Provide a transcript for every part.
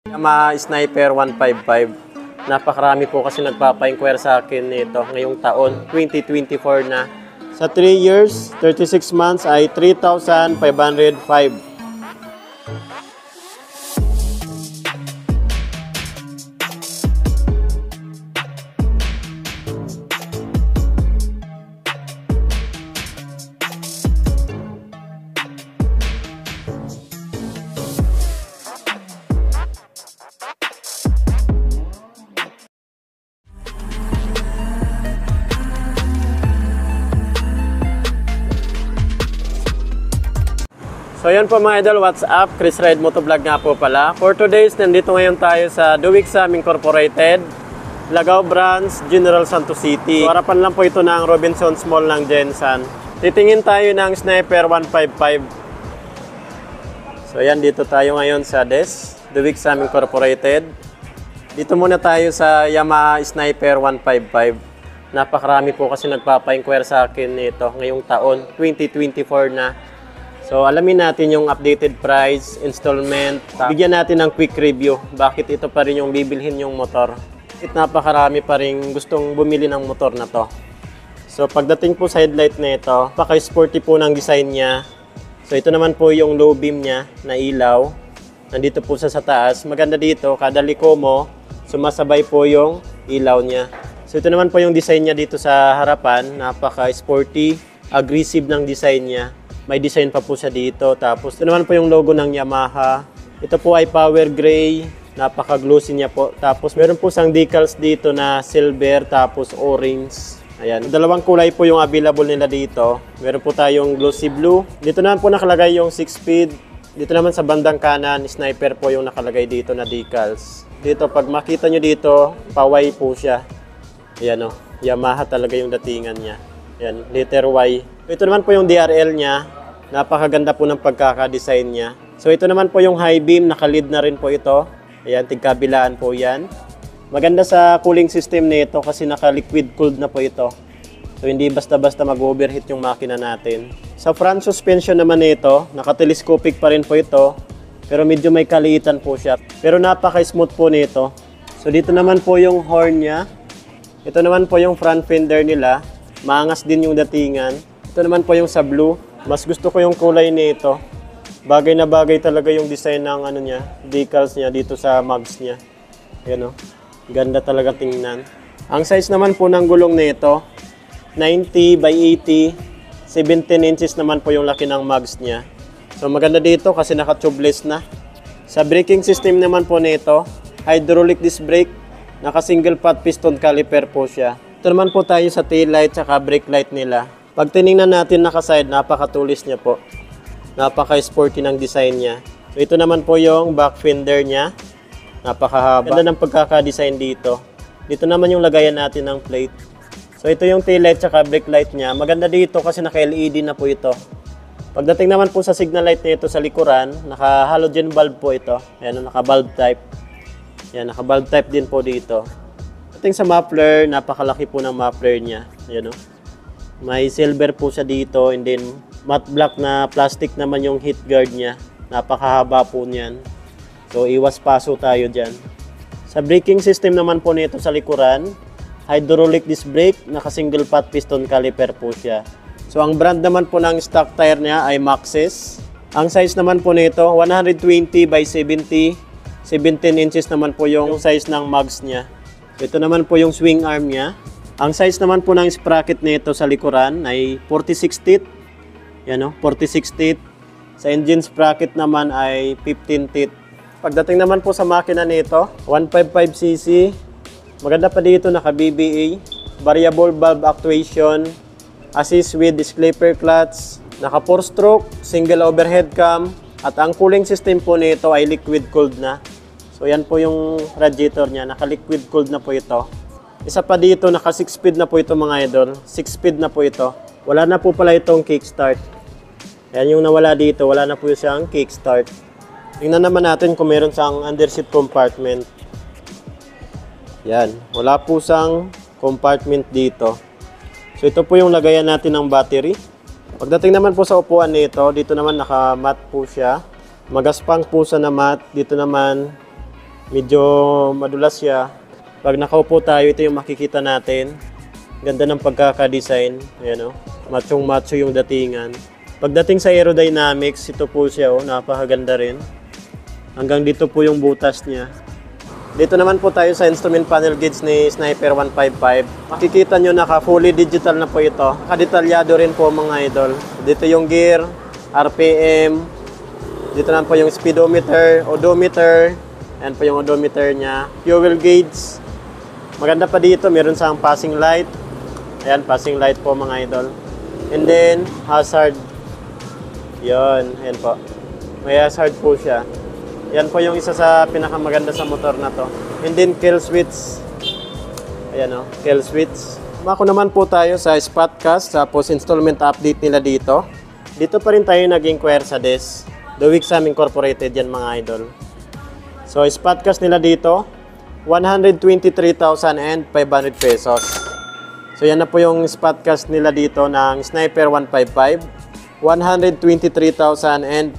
Yamaha Sniper 155. Napakarami po kasi nagpapa-inquire sa akin nito ngayong taon, 2024 na. Sa 3 years, 36 months ay 3,505. So yun po mga idol, what's up? Chris Ride Motovlog nga po pala. For today's, nandito ngayon tayo sa Duwixam Incorporated, Lagaw Branch, General Santos City. So, harapan lang po ito ng Robinsons Mall ng Gensan. Titingin tayo ng Sniper 155. So yan, dito tayo ngayon sa Duwixam Incorporated. Dito muna tayo sa Yamaha Sniper 155. Napakarami po kasi nagpapa-inquire sa akin nito ngayong taon, 2024 na. So, alamin natin yung updated price, installment. Bigyan natin ng quick review. Bakit ito pa rin yung bibilhin yung motor. Napakarami pa rin gustong bumili ng motor na to. So, pagdating po sa headlight na ito, paka-sporty po ng design niya. So, ito naman po yung low beam niya na ilaw. Nandito po sa taas. Maganda dito, kada liko mo, sumasabay po yung ilaw niya. So, ito naman po yung design niya dito sa harapan. Napaka-sporty, aggressive ng design niya. May design pa po siya dito. Tapos ito naman po yung logo ng Yamaha. Ito po ay power gray. Napaka-glossy niya po. Tapos meron po siyang decals dito na silver tapos orange. Ayan. Dalawang kulay po yung available nila dito. Meron po tayong glossy blue. Dito naman po nakalagay yung 6-speed. Dito naman sa bandang kanan, Sniper po yung nakalagay dito na decals. Dito pag makita nyo dito, paway po siya. Ayan o. Yamaha talaga yung datingan niya. Ayan. Letter Y. Ito naman po yung DRL niya. Napakaganda po ng pagkakadesign niya. So ito naman po yung high beam, naka-lead na rin po ito. Ayan, tigkabilaan po yan. Maganda sa cooling system nito kasi naka-liquid cooled na po ito. So hindi basta-basta mag-overheat yung makina natin. Sa front suspension naman nito, naka-telescopic pa rin po ito. Pero medyo may kaliitan po siya. Pero napaka-smooth po nito. So dito naman po yung horn niya. Ito naman po yung front fender nila. Maangas din yung datingan. Ito naman po yung sa blue. Mas gusto ko yung kulay nito. Bagay na bagay talaga yung design ng ano niya, decals niya dito sa mugs niya. Ayan o. Ganda talaga tingnan. Ang size naman po ng gulong nito, 90 by 80. 17 inches naman po yung laki ng mugs niya. So maganda dito kasi naka-tubeless na. Sa braking system naman po nito, hydraulic disc brake. Naka single pot piston caliper po siya. Ito naman po tayo sa tail light at brake light nila. Pag tinignan natin naka-side, napakatulis niya po. Napaka-sporty ng design niya. So ito naman po yung back fender niya. Napakahaba. Ganda ng pagkaka-design dito. Dito naman yung lagayan natin ng plate. So ito yung tail light at brake light niya. Maganda dito kasi naka-LED na po ito. Pagdating naman po sa signal light nito sa likuran, naka-halogen bulb po ito. Ayan, naka-bulb type. Ayan, naka-bulb type din po dito. Pagdating sa muffler, napakalaki po ng muffler niya. Ayan o. May silver po siya dito and then matte black na plastic naman yung heat guard niya. Napakahaba po niyan. So iwas paso tayo dyan. Sa braking system naman po nito sa likuran, hydraulic disc brake, naka single pot piston caliper po siya. So ang brand naman po ng stock tire niya ay Maxxis. Ang size naman po nito 120 by 70. 17 inches naman po yung size ng mugs niya. Ito naman po yung swing arm niya. Ang size naman po ng sprocket nito sa likuran ay 46 teeth. Yan o, 46 teeth. Sa engine sprocket naman ay 15 teeth. Pagdating naman po sa makina nito, 155cc. Maganda pa dito, naka BBA. Variable valve actuation. Assist with slipper clutch. Naka 4-stroke, single overhead cam. At ang cooling system po nito ay liquid cooled na. So yan po yung radiator niya, naka liquid cooled na po ito. Isa pa dito, naka 6-speed na po ito mga idol. 6-speed na po ito. Wala na po pala itong kickstart. Ayan yung nawala dito, wala na po siyang kickstart. Tingnan naman natin kung meron siyang underseat compartment. Yan, wala po siyang compartment dito. So ito po yung lagayan natin ng battery. Pagdating naman po sa upuan nito, dito naman naka-mat po siya. Magaspang po siya na mat. Dito naman Medyo madulas siya. Pag nakaupo tayo, ito yung makikita natin. Ganda ng pagkaka-design. Ayan o. Machong-macho yung datingan. Pagdating sa aerodynamics, ito po siya o. Napakaganda rin. Hanggang dito po yung butas niya. Dito naman po tayo sa instrument panel gauge ni Sniper 155. Makikita nyo fully digital na po ito. Nakadetalyado rin po mga idol. Dito yung gear, RPM. Dito naman po yung speedometer, odometer. Ayan po yung odometer niya. Fuel gauge. Maganda pa dito, meron siyang passing light. Ayan, passing light po mga idol. And then, hazard. Yun, ayan po. May hazard po siya. Yan po yung isa sa pinakamaganda sa motor na to. And then kill switch. Ayan o, kill switch. Mako naman po tayo sa Spotcast, tapos installment update nila dito. Dito pa rin tayo nag-inquire sa DES. Duwixam Incorporated yan mga idol. So Spotcast nila dito, 123,500 pesos. So yan na po yung Spotcast nila dito ng Sniper 155. 123,500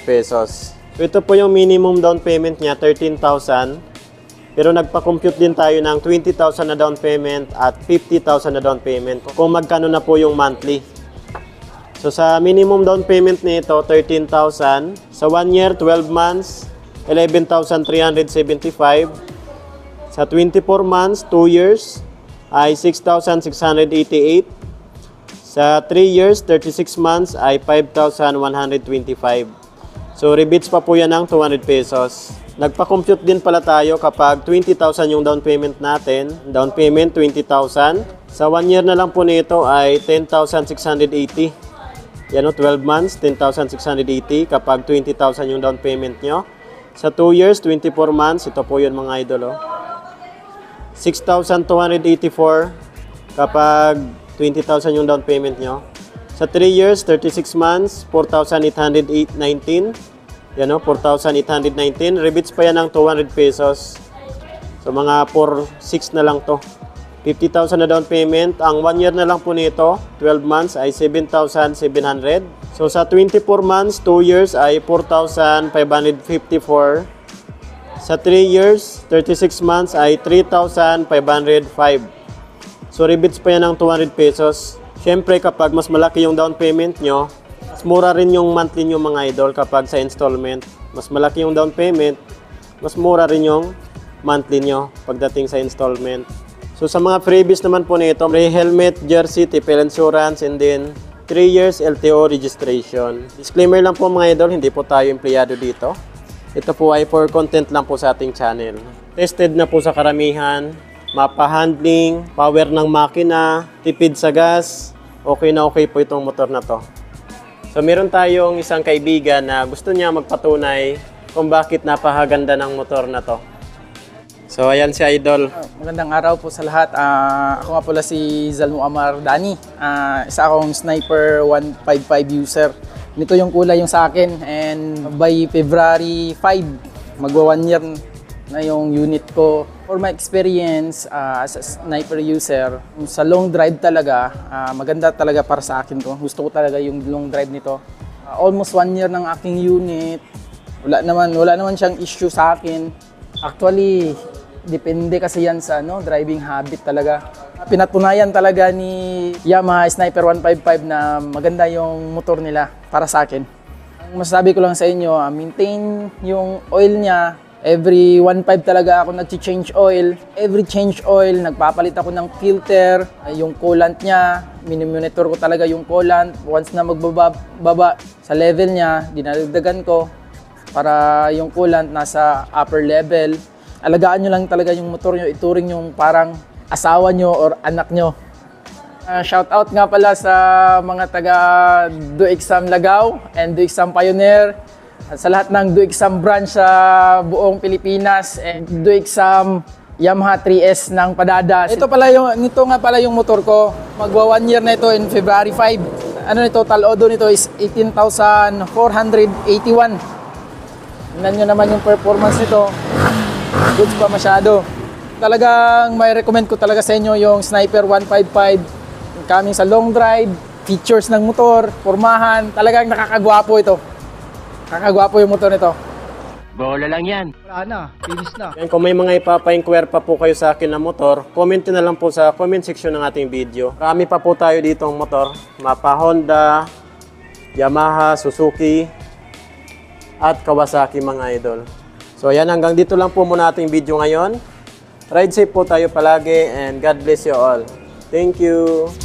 pesos. So ito po yung minimum down payment niya, 13,000. Pero nagpa-compute din tayo ng 20,000 na down payment at 50,000 na down payment. Kung magkano na po yung monthly. So sa minimum down payment nito, 13,000. Sa 1 year, 12 months, 11,375. Sa 24 months, 2 years, ay 6,688. Sa 3 years, 36 months, ay 5,125. So, rebates pa po yan ng 200 pesos. Nagpa-compute din pala tayo kapag 20,000 yung down payment natin. Down payment, 20,000. Sa 1 year na lang po nito ay 10,680. Yan o, 12 months, 10,680 kapag 20,000 yung down payment nyo. Sa 2 years, 24 months, ito po yun mga idol o. 6,284 kapag 20,000 yung down payment nyo. Sa 3 years, 36 months, 4,819. Yan o, 4,819. Rebates pa yan ng 200 pesos. So, mga 4,600 na lang to. 50,000 na down payment. Ang 1 year na lang po nito, 12 months, ay 7,700. So, sa 24 months, 2 years, ay 4,554. Sa 3 years, 36 months, ay 3,505. So, rebates pa yan ng 200 pesos. Siyempre, kapag mas malaki yung down payment nyo, mas mura rin yung monthly nyo mga idol kapag sa installment. Mas malaki yung down payment, mas mura rin yung monthly nyo pagdating sa installment. So sa mga freebies naman po nito, may helmet, jersey, TPL insurance, and then 3 years LTO registration. Disclaimer lang po mga idol, hindi po tayo empleyado dito. Ito po ay for content lang po sa ating channel. Tested na po sa karamihan. Mapa handling, power ng makina, tipid sa gas, okay na okay po itong motor na to. So meron tayong isang kaibigan na gusto niya magpatunay kung bakit napakaganda ng motor na to. So ayan si Idol. Magandang araw po sa lahat. Ako nga pala si Zalmo Amar Dani. Isa akong Sniper 155 user. Nito yung kulay yung sa akin, and by February 5, magwa 1 year na yung unit ko. For my experience as a Sniper user, sa long drive talaga, maganda talaga para sa akin to. Gusto ko talaga yung long drive nito. Almost 1 year ng aking unit. Wala naman siyang issue sa akin. Actually, depende kasi yan sa driving habit talaga. Pinatunayan talaga ni Yamaha Sniper 155 na maganda yung motor nila para sa akin. Ang masasabi ko lang sa inyo, maintain yung oil niya. Every 1.5 talaga ako nag-change oil. Every change oil, nagpapalit ako ng filter. Yung coolant niya, minimonitor ko talaga yung coolant. Once na magbaba sa level niya, dinadagdagan ko para yung coolant nasa upper level. Alagaan nyo lang talaga yung motor nyo. Ituring yung parang asawa nyo or anak nyo. Shout out nga pala sa mga taga Duwixam Lagaw and Duwixam Pioneer. Sa lahat ng Duwixam branch sa buong Pilipinas, and Duwixam Yamaha 3S ng Padadas. Nito nga pala yung motor ko. Magwa 1 year na ito in February 5. Total odo nito is 18,481. Tingnan nyo naman yung performance nito. Goods pa masyado. Talagang may recommend ko talaga sa inyo yung Sniper 155. Coming sa long drive, features ng motor, formahan, talagang nakakagwapo ito. Kakagwapo yung motor nito. Bola lang yan. Wala na, finish na. Yan, kung may mga ipapa-inquire pa po kayo sa akin na motor, comment na lang po sa comment section ng ating video. Marami pa po tayo dito ang motor. Mapa Honda, Yamaha, Suzuki, at Kawasaki mga idol. So yan, hanggang dito lang po muna ating video ngayon. Ride safe po tayo palagi and God bless you all. Thank you!